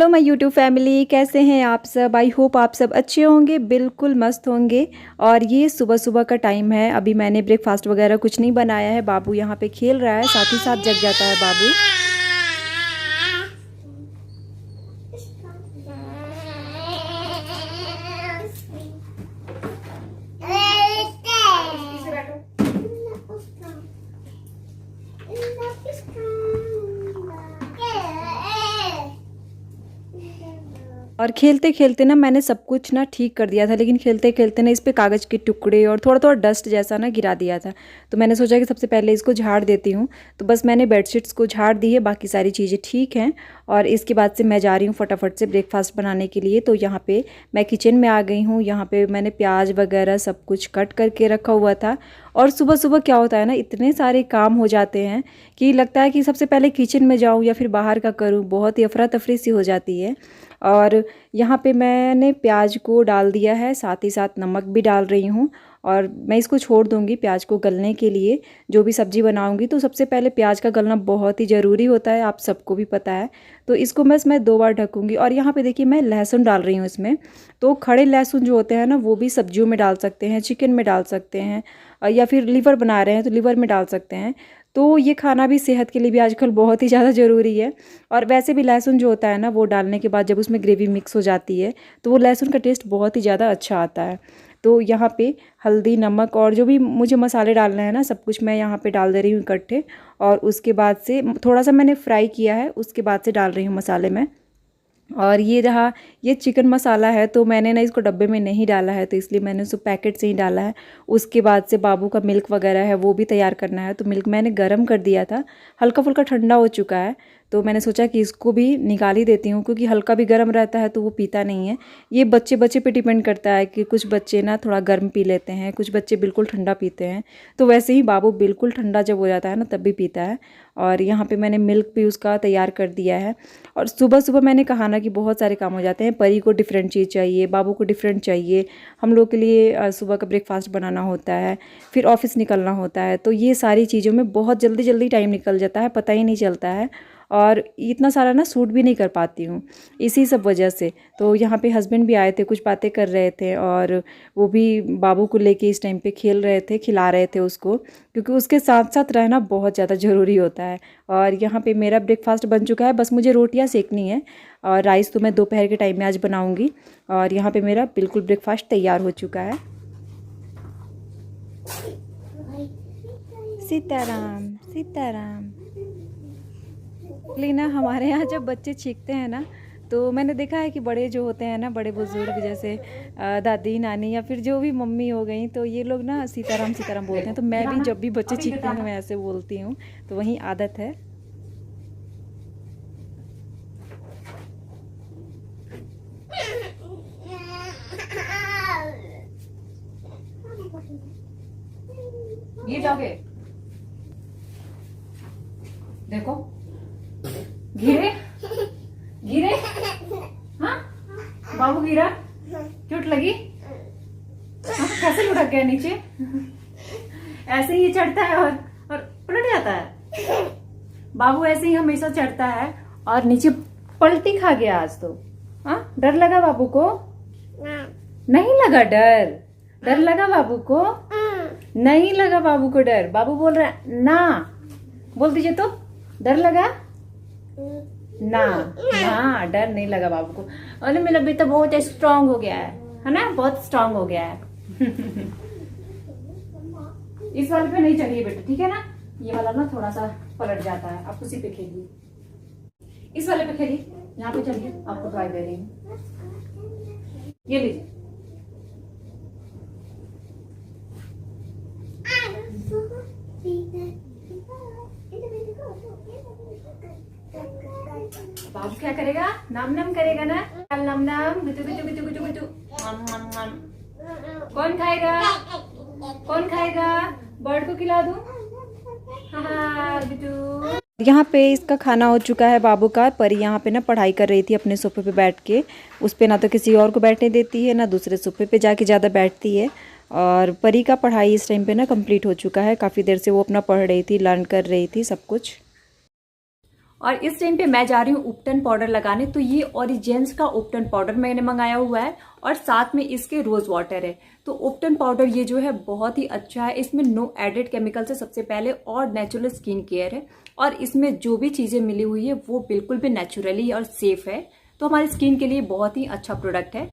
Hello my YouTube family, कैसे हैं आप सब। आई होप आप सब अच्छे होंगे, बिल्कुल मस्त होंगे। और ये सुबह सुबह का टाइम है। अभी मैंने ब्रेकफास्ट वगैरह कुछ नहीं बनाया है। बाबू यहाँ पे खेल रहा है, साथ ही साथ जग जाता है बाबू। और खेलते खेलते ना मैंने सब कुछ ना ठीक कर दिया था, लेकिन खेलते खेलते ना इस पे कागज़ के टुकड़े और थोड़ा थोड़ा डस्ट जैसा ना गिरा दिया था। तो मैंने सोचा कि सबसे पहले इसको झाड़ देती हूँ। तो बस मैंने बेडशीट्स को झाड़ दी है, बाकी सारी चीज़ें ठीक हैं। और इसके बाद से मैं जा रही हूँ फटाफट से ब्रेकफास्ट बनाने के लिए। तो यहाँ पे मैं किचन में आ गई हूँ। यहाँ पे मैंने प्याज वगैरह सब कुछ कट करके रखा हुआ था। और सुबह सुबह क्या होता है ना, इतने सारे काम हो जाते हैं कि लगता है कि सबसे पहले किचन में जाऊँ या फिर बाहर का करूँ। बहुत ही अफरा तफरी सी हो जाती है। और यहाँ पे मैंने प्याज को डाल दिया है, साथ ही साथ नमक भी डाल रही हूँ। और मैं इसको छोड़ दूँगी प्याज को गलने के लिए। जो भी सब्ज़ी बनाऊँगी तो सबसे पहले प्याज का गलना बहुत ही ज़रूरी होता है, आप सबको भी पता है। तो इसको बस मैं 2 बार ढकूँगी। और यहाँ पे देखिए मैं लहसुन डाल रही हूँ इसमें। तो खड़े लहसुन जो होते हैं ना, वो भी सब्जियों में डाल सकते हैं, चिकन में डाल सकते हैं, या फिर लीवर बना रहे हैं तो लीवर में डाल सकते हैं। तो ये खाना भी सेहत के लिए भी आजकल बहुत ही ज़्यादा ज़रूरी है। और वैसे भी लहसुन जो होता है ना, वो डालने के बाद जब उसमें ग्रेवी मिक्स हो जाती है तो वो लहसुन का टेस्ट बहुत ही ज़्यादा अच्छा आता है। तो यहाँ पे हल्दी, नमक और जो भी मुझे मसाले डालने हैं ना, सब कुछ मैं यहाँ पे डाल दे रही हूँ इकट्ठे। और उसके बाद से थोड़ा सा मैंने फ्राई किया है, उसके बाद से डाल रही हूँ मसाले में। और ये रहा, ये चिकन मसाला है। तो मैंने ना इसको डब्बे में नहीं डाला है, तो इसलिए मैंने उसको पैकेट से ही डाला है। उसके बाद से बाबू का मिल्क वगैरह है वो भी तैयार करना है। तो मिल्क मैंने गर्म कर दिया था, हल्का फुल्का ठंडा हो चुका है। तो मैंने सोचा कि इसको भी निकाल ही देती हूँ, क्योंकि हल्का भी गर्म रहता है तो वो पीता नहीं है। ये बच्चे बच्चे पे डिपेंड करता है कि कुछ बच्चे ना थोड़ा गर्म पी लेते हैं, कुछ बच्चे बिल्कुल ठंडा पीते हैं। तो वैसे ही बाबू बिल्कुल ठंडा जब हो जाता है ना, तब भी पीता है। और यहाँ पे मैंने मिल्क भी उसका तैयार कर दिया है। और सुबह सुबह मैंने कहा ना कि बहुत सारे काम हो जाते हैं। परी को डिफरेंट चीज़ चाहिए, बाबू को डिफरेंट चाहिए, हम लोग के लिए सुबह का ब्रेकफास्ट बनाना होता है, फिर ऑफिस निकलना होता है। तो ये सारी चीज़ों में बहुत जल्दी जल्दी टाइम निकल जाता है, पता ही नहीं चलता है। और इतना सारा ना सूट भी नहीं कर पाती हूँ इसी सब वजह से। तो यहाँ पे हस्बैंड भी आए थे, कुछ बातें कर रहे थे। और वो भी बाबू को लेके इस टाइम पे खेल रहे थे, खिला रहे थे उसको, क्योंकि उसके साथ साथ रहना बहुत ज़्यादा ज़रूरी होता है। और यहाँ पे मेरा ब्रेकफास्ट बन चुका है, बस मुझे रोटियाँ सेकनी है। और राइस तो मैं दोपहर के टाइम में आज बनाऊँगी। और यहाँ पे मेरा बिल्कुल ब्रेकफास्ट तैयार हो चुका है। सीताराम सीताराम। लेकिन ना हमारे यहाँ जब बच्चे छींकते हैं ना, तो मैंने देखा है कि बड़े जो होते हैं ना, बड़े बुजुर्ग जैसे दादी नानी या फिर जो भी मम्मी हो गई, तो ये लोग ना सीताराम सीताराम बोलते हैं। तो मैं भी जब भी बच्चे छींकते हैं मैं ऐसे बोलती हूँ, तो वही आदत है। गिर जाओगे, देखो गिरे गिरे। हाँ बाबू गिरा, चोट लगी। हाँ, कैसे लुढ़क गया नीचे। ऐसे ही चढ़ता है और पलट जाता है। बाबू ऐसे ही हमेशा चढ़ता है और नीचे पलटी खा गया आज तो। हाँ डर लगा बाबू को? नहीं लगा डर? डर लगा बाबू को? नहीं लगा बाबू को डर? बाबू बोल रहा है ना, बोल दीजिए तो। डर लगा ना? हाँ डर नहीं लगा बाबू को। अरे मेरा बेटा बहुत स्ट्रांग हो गया है ना, बहुत स्ट्रांग हो गया है। इस वाले पे नहीं चढ़िए बेटा, ठीक है ना। ये वाला ना थोड़ा सा पलट जाता है, आप उसी पे खेलिए। इस वाले पे खेलिए, यहाँ पे चलिए, आपको दवाई दे रही हूँ। ये लीजिए। बाबू क्या करेगा? नाम नाम करेगा ना, नाम नाम गुटू गुटू गुटू गुटू गुटू। कौन खाएगा? कौन खाएगा? बर्ड को खिला दूं? हाँ गुटू। यहाँ पे इसका खाना हो चुका है बाबू का। परी यहाँ पे ना पढ़ाई कर रही थी अपने सोफे पे बैठ के। उस पे ना तो किसी और को बैठने देती है, ना दूसरे सोफे पे जाके ज़्यादा बैठती है। और परी का पढ़ाई इस टाइम पे ना कंप्लीट हो चुका है। काफ़ी देर से वो अपना पढ़ रही थी, लर्न कर रही थी सब कुछ। और इस टाइम पे मैं जा रही हूँ उपटन पाउडर लगाने। तो ये ओरिजिन्स का उपटन पाउडर मैंने मंगाया हुआ है और साथ में इसके रोज वाटर है। तो उपटन पाउडर ये जो है बहुत ही अच्छा है, इसमें नो एडेड केमिकल है सबसे पहले, और नेचुरल स्किन केयर है, और इसमें जो भी चीजें मिली हुई है वो बिल्कुल भी नेचुरली और सेफ है। तो हमारी स्किन के लिए बहुत ही अच्छा प्रोडक्ट है।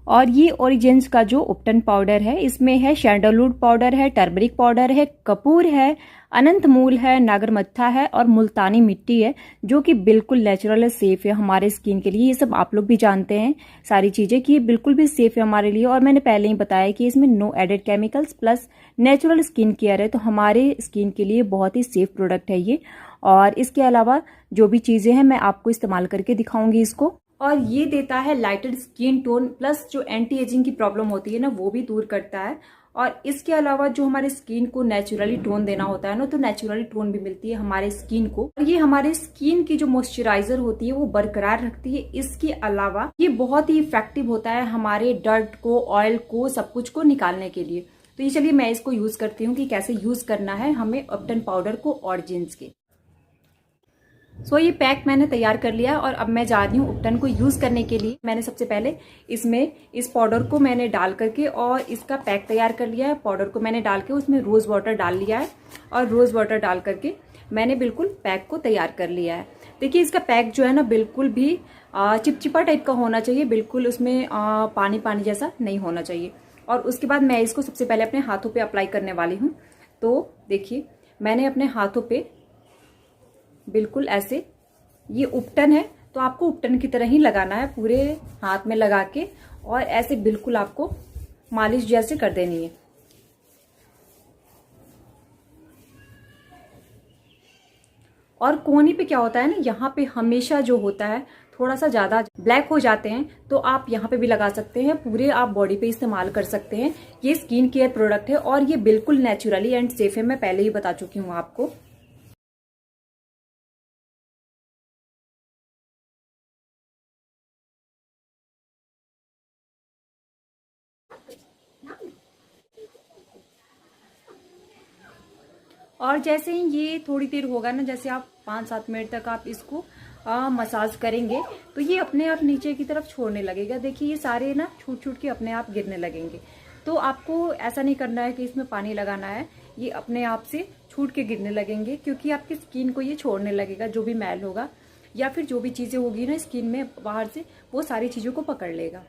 और ये ओरिजिन्स का जो उपटन पाउडर है इसमें है सैंडलवुड पाउडर है, टर्मरिक पाउडर है, कपूर है, अनंत मूल है, नागरमत्था है और मुल्तानी मिट्टी है, जो कि बिल्कुल नेचुरल है, सेफ है हमारे स्किन के लिए। ये सब आप लोग भी जानते हैं सारी चीजें कि ये बिल्कुल भी सेफ है हमारे लिए। और मैंने पहले ही बताया कि इसमें no added chemicals plus natural skin care है, तो हमारे स्किन के लिए बहुत ही सेफ प्रोडक्ट है ये। और इसके अलावा जो भी चीजें हैं मैं आपको इस्तेमाल करके दिखाऊंगी इसको। और ये देता है लाइटर स्किन टोन, प्लस जो एंटी एजिंग की प्रॉब्लम होती है ना वो भी दूर करता है। और इसके अलावा जो हमारे स्किन को नेचुरली टोन देना होता है ना, तो नेचुरली टोन भी मिलती है हमारे स्किन को। और ये हमारे स्किन की जो मॉइस्चराइजर होती है वो बरकरार रखती है। इसके अलावा ये बहुत ही इफेक्टिव होता है हमारे डर्ट को, ऑयल को, सब कुछ को निकालने के लिए। तो ये चलिए मैं इसको यूज करती हूँ कि कैसे यूज करना है हमें अपटन पाउडर को ओरिजिन्स के। सो ये पैक मैंने तैयार कर लिया और अब मैं जा रही हूँ उपटन को यूज करने के लिए। मैंने सबसे पहले इसमें इस पाउडर को मैंने डाल करके और इसका पैक तैयार कर लिया है। पाउडर को मैंने डाल के उसमें रोज वाटर डाल लिया है और रोज वाटर डाल करके मैंने बिल्कुल पैक को तैयार कर लिया है। देखिए इसका पैक जो है ना बिल्कुल भी चिपचिपा टाइप का होना चाहिए, बिल्कुल उसमें पानी पानी जैसा नहीं होना चाहिए। और उसके बाद मैं इसको सबसे पहले अपने हाथों पे अप्लाई करने वाली हूँ। तो देखिए मैंने अपने हाथों पे बिल्कुल ऐसे, ये उपटन है तो आपको उपटन की तरह ही लगाना है, पूरे हाथ में लगा के और ऐसे बिल्कुल आपको मालिश जैसे कर देनी है। और कोहनी पे क्या होता है ना, यहाँ पे हमेशा जो होता है थोड़ा सा ज्यादा ब्लैक हो जाते हैं, तो आप यहाँ पे भी लगा सकते हैं, पूरे आप बॉडी पे इस्तेमाल कर सकते हैं। ये स्किन केयर प्रोडक्ट है और ये बिल्कुल नेचुरली एंड सेफ है, मैं पहले ही बता चुकी हूँ आपको। और जैसे ही ये थोड़ी देर होगा ना, जैसे आप 5-7 मिनट तक आप इसको मसाज करेंगे तो ये अपने आप नीचे की तरफ छोड़ने लगेगा। देखिए ये सारे ना छूट छूट के अपने आप गिरने लगेंगे। तो आपको ऐसा नहीं करना है कि इसमें पानी लगाना है, ये अपने आप से छूट के गिरने लगेंगे, क्योंकि आपकी स्किन को ये छोड़ने लगेगा। जो भी मैल होगा या फिर जो भी चीजें होगी ना स्किन में बाहर से, वो सारी चीजों को पकड़ लेगा।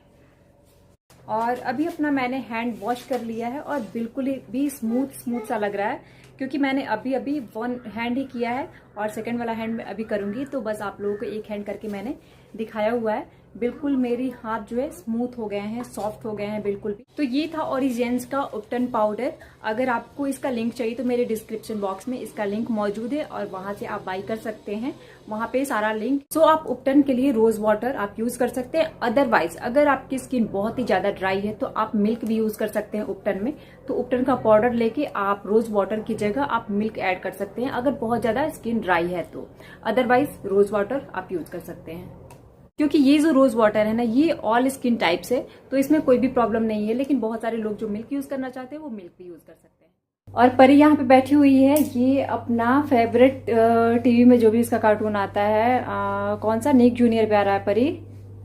और अभी अपना मैंने हैंड वॉश कर लिया है और बिल्कुल भी स्मूथ सा लग रहा है, क्योंकि मैंने अभी वन हैंड ही किया है और सेकंड वाला हैंड में अभी करूंगी। तो बस आप लोगों को एक हैंड करके मैंने दिखाया हुआ है। बिल्कुल मेरी हाथ जो है स्मूथ हो गए हैं, सॉफ्ट हो गए हैं बिल्कुल भी। तो ये था ओरिजिन्स का उपटन पाउडर। अगर आपको इसका लिंक चाहिए तो मेरे डिस्क्रिप्शन बॉक्स में इसका लिंक मौजूद है और वहां से आप बाई कर सकते हैं, वहां पे सारा लिंक। सो आप उपटन के लिए रोज वाटर आप यूज कर सकते हैं। अदरवाइज अगर आपकी स्किन बहुत ही ज्यादा ड्राई है तो आप मिल्क भी यूज कर सकते हैं उपटन में। तो उपटन का पाउडर लेके आप रोज वाटर की जगह आप मिल्क ऐड कर सकते हैं, अगर बहुत ज्यादा स्किन ड्राई है तो। अदरवाइज रोज वाटर आप यूज कर सकते हैं, क्योंकि ये जो रोज वाटर है ना ये ऑल स्किन टाइप्स है, तो इसमें कोई भी प्रॉब्लम नहीं है। लेकिन बहुत सारे लोग जो मिल्क यूज करना चाहते हैं वो मिल्क भी यूज कर सकते हैं। और परी यहाँ पे बैठी हुई है, ये अपना फेवरेट टीवी में जो भी इसका कार्टून आता है, कौन सा निक जूनियर पे आ रहा है परी,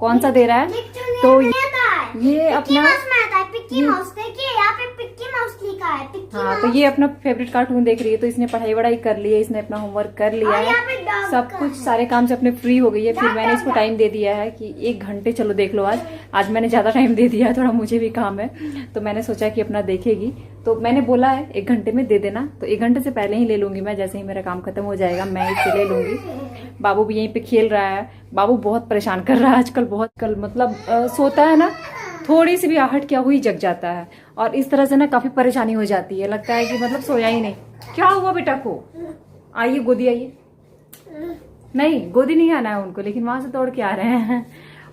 कौन सा दे रहा है, तो ये अपना हाँ, तो ये अपना फेवरेट कार्टून देख रही है। तो इसने पढ़ाई वढ़ाई कर ली है, इसने अपना होमवर्क कर लिया है, सब कुछ सारे काम से अपने फ्री हो गई है। फिर मैंने इसको टाइम दे दिया है कि 1 घंटे चलो देख लो। आज मैंने ज्यादा टाइम दे दिया है, थोड़ा मुझे भी काम है, तो मैंने सोचा कि अपना देखेगी। तो मैंने बोला है 1 घंटे में दे देना, तो 1 घंटे से पहले ही ले लूंगी मैं। जैसे ही मेरा काम खत्म हो जाएगा मैं इसे ले लूंगी। बाबू भी यहीं पे खेल रहा है। बाबू बहुत परेशान कर रहा है आजकल, बहुत कल मतलब सोता है ना, थोड़ी सी भी आहट क्या हुई जग जाता है, और इस तरह से ना काफी परेशानी हो जाती है, लगता है कि मतलब सोया ही नहीं। क्या हुआ बेटा को, आइए गोदी आइए। नहीं गोदी नहीं आना है उनको, लेकिन वहां से दौड़ के आ रहे हैं।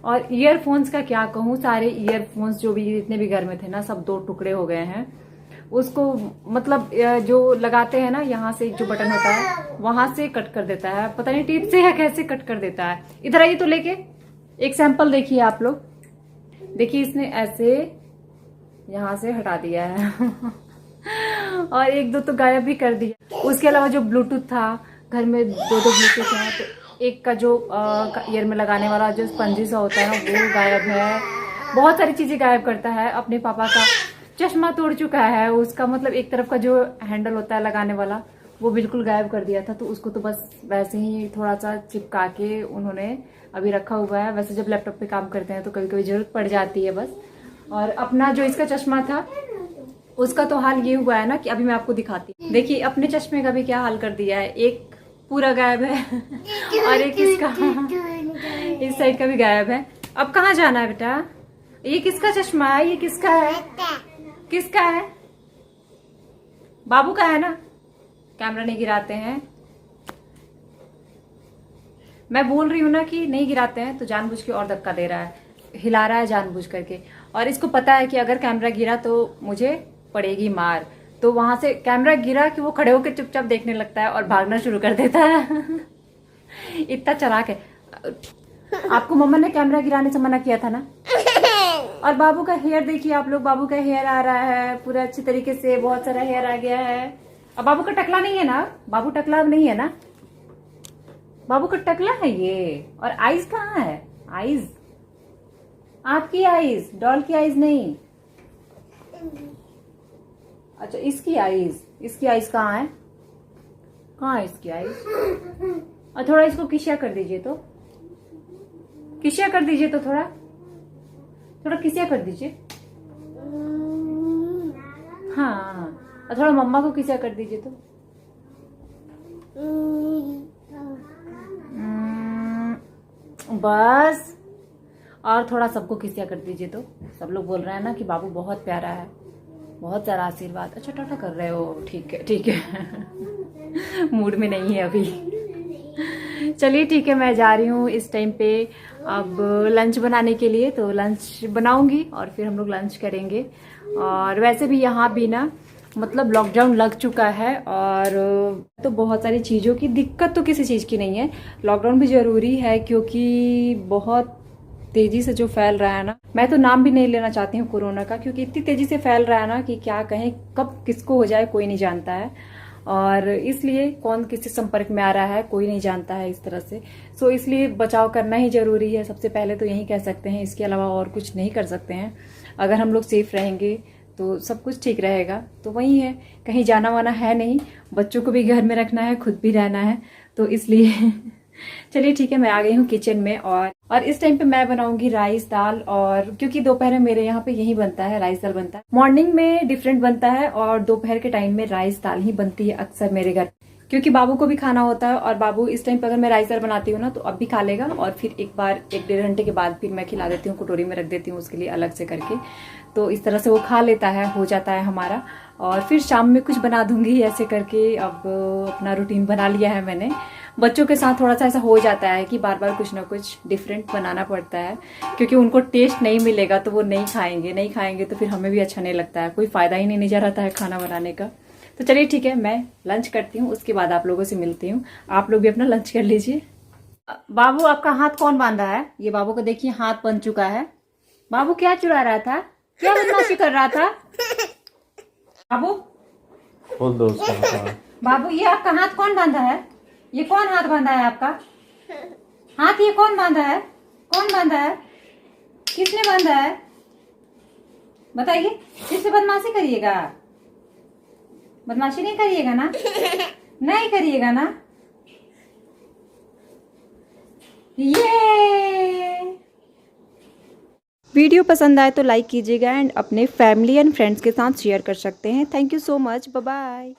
और ईयरफोन्स का क्या कहूँ, सारे ईयरफोन्स जो भी जितने भी घर में थे ना सब 2 टुकड़े हो गए हैं। उसको मतलब जो लगाते हैं ना, यहाँ से जो बटन होता है वहां से कट कर देता है, पता नहीं टीप से या कैसे कट कर देता है। इधर आइए तो लेके एक सैंपल देखिए आप लोग। देखिए इसने ऐसे यहाँ से हटा दिया है और 1-2 तो गायब भी कर दिया। उसके अलावा जो ब्लूटूथ था, घर में दो ब्लूटूथ हैं, तो एक का जो ईयर में लगाने वाला जो स्पंजी सा होता है ना वो गायब है। बहुत सारी चीज़ें गायब करता है। अपने पापा का चश्मा तोड़ चुका है, उसका मतलब एक तरफ का जो हैंडल होता है लगाने वाला वो बिल्कुल गायब कर दिया था, तो उसको तो बस वैसे ही थोड़ा सा चिपका के उन्होंने अभी रखा हुआ है। वैसे जब लैपटॉप पे काम करते हैं तो कभी कभी जरूरत पड़ जाती है बस। और अपना जो इसका चश्मा था उसका तो हाल ये हुआ है ना कि अभी मैं आपको दिखाती हूँ। देखिए अपने चश्मे का भी क्या हाल कर दिया है, एक पूरा गायब है और एक इसका इस साइड का भी गायब है। अब कहाँ जाना है बेटा? ये किसका चश्मा है? ये किसका है? किसका है? बाबू का है ना। कैमरा नहीं गिराते हैं, मैं बोल रही हूँ ना कि नहीं गिराते हैं, तो जानबूझ के और धक्का दे रहा है, हिला रहा है जानबूझ करके। और इसको पता है कि अगर कैमरा गिरा तो मुझे पड़ेगी मार, तो वहां से कैमरा गिरा कि वो खड़े होकर चुपचाप देखने लगता है और भागना शुरू कर देता है इतना चालाक है। आपको मम्मा ने कैमरा गिराने से मना किया था ना। और बाबू का हेयर देखिए आप लोग, बाबू का हेयर आ रहा है पूरा अच्छे तरीके से, बहुत सारा हेयर आ गया है। अब बाबू का टकला नहीं है ना, बाबू टकला नहीं है ना, बाबू का टकला है ये। और आईज कहाँ है? आईज आपकी आईज, डॉल की आईज नहीं। अच्छा इसकी आईज कहाँ है? कहाँ है इसकी आईज? और थोड़ा इसको किसिया कर दीजिए तो, किसिया कर दीजिए तो, थोड़ा थोड़ा किसिया कर दीजिए। हाँ और थोड़ा मम्मा को किसिया कर दीजिए तो। बस और थोड़ा सबको किसिया कर दीजिए तो। सब लोग बोल रहे हैं ना कि बाबू बहुत प्यारा है, बहुत सारा आशीर्वाद। अच्छा टाटा कर रहे हो, ठीक है ठीक है मूड में नहीं है अभी। चलिए ठीक है, मैं जा रही हूँ इस टाइम पे अब लंच बनाने के लिए, तो लंच बनाऊंगी और फिर हम लोग लंच करेंगे। और वैसे भी यहाँ भी ना मतलब लॉकडाउन लग चुका है, और तो बहुत सारी चीज़ों की दिक्कत तो किसी चीज़ की नहीं है। लॉकडाउन भी ज़रूरी है क्योंकि बहुत तेज़ी से जो फैल रहा है ना, मैं तो नाम भी नहीं लेना चाहती हूँ कोरोना का, क्योंकि इतनी तेज़ी से फैल रहा है ना कि क्या कहें, कब किसको हो जाए कोई नहीं जानता है। और इसलिए कौन किससे संपर्क में आ रहा है कोई नहीं जानता है इस तरह से। सो इसलिए बचाव करना ही ज़रूरी है सबसे पहले, तो यही कह सकते हैं, इसके अलावा और कुछ नहीं कर सकते हैं। अगर हम लोग सेफ रहेंगे तो सब कुछ ठीक रहेगा। तो वही है, कहीं जाना वाना है नहीं, बच्चों को भी घर में रखना है, खुद भी रहना है, तो इसलिए चलिए ठीक है, मैं आ गई हूँ किचन में। और इस टाइम पे मैं बनाऊंगी राइस दाल, और क्योंकि दोपहर में मेरे यहाँ पे यही बनता है, राइस दाल बनता है। मॉर्निंग में डिफरेंट बनता है और दोपहर के टाइम में राइस दाल ही बनती है अक्सर मेरे घर, क्योंकि बाबू को भी खाना होता है। और बाबू इस टाइम पे अगर मैं राइस दाल बनाती हूँ ना तो अब भी खा लेगा, और फिर एक बार 1-1.5 घंटे के बाद फिर मैं खिला देती हूँ, कटोरी में रख देती हूँ उसके लिए अलग से करके। तो इस तरह से वो खा लेता है, हो जाता है हमारा। और फिर शाम में कुछ बना दूंगी ऐसे करके। अब अपना रूटीन बना लिया है मैंने। बच्चों के साथ थोड़ा सा ऐसा हो जाता है कि बार बार कुछ ना कुछ डिफरेंट बनाना पड़ता है, क्योंकि उनको टेस्ट नहीं मिलेगा तो वो नहीं खाएंगे तो फिर हमें भी अच्छा नहीं लगता है, कोई फायदा ही नहीं नजर आता है खाना बनाने का। तो चलिए ठीक है, मैं लंच करती हूँ, उसके बाद आप लोगों से मिलती हूँ। आप लोग भी अपना लंच कर लीजिए। बाबू आपका हाथ कौन बांधा है? ये बाबू को देखिए हाथ बन चुका है। बाबू क्या चुरा रहा था, क्या बदमाशी कर रहा था? बाबू खोल दो उसका हाथ। बाबू ये आपका हाथ कौन बांधा है? ये कौन हाथ बांधा है आपका हाथ? ये कौन बांधा है? कौन बांधा है? किसने बांधा है बताइए? किससे बदमाशी करिएगा? बदमाशी नहीं करिएगा ना? नहीं करिएगा ना? ये वीडियो पसंद आए तो लाइक कीजिएगा एंड अपने फैमिली एंड फ्रेंड्स के साथ शेयर कर सकते हैं। Thank you so much, bye bye.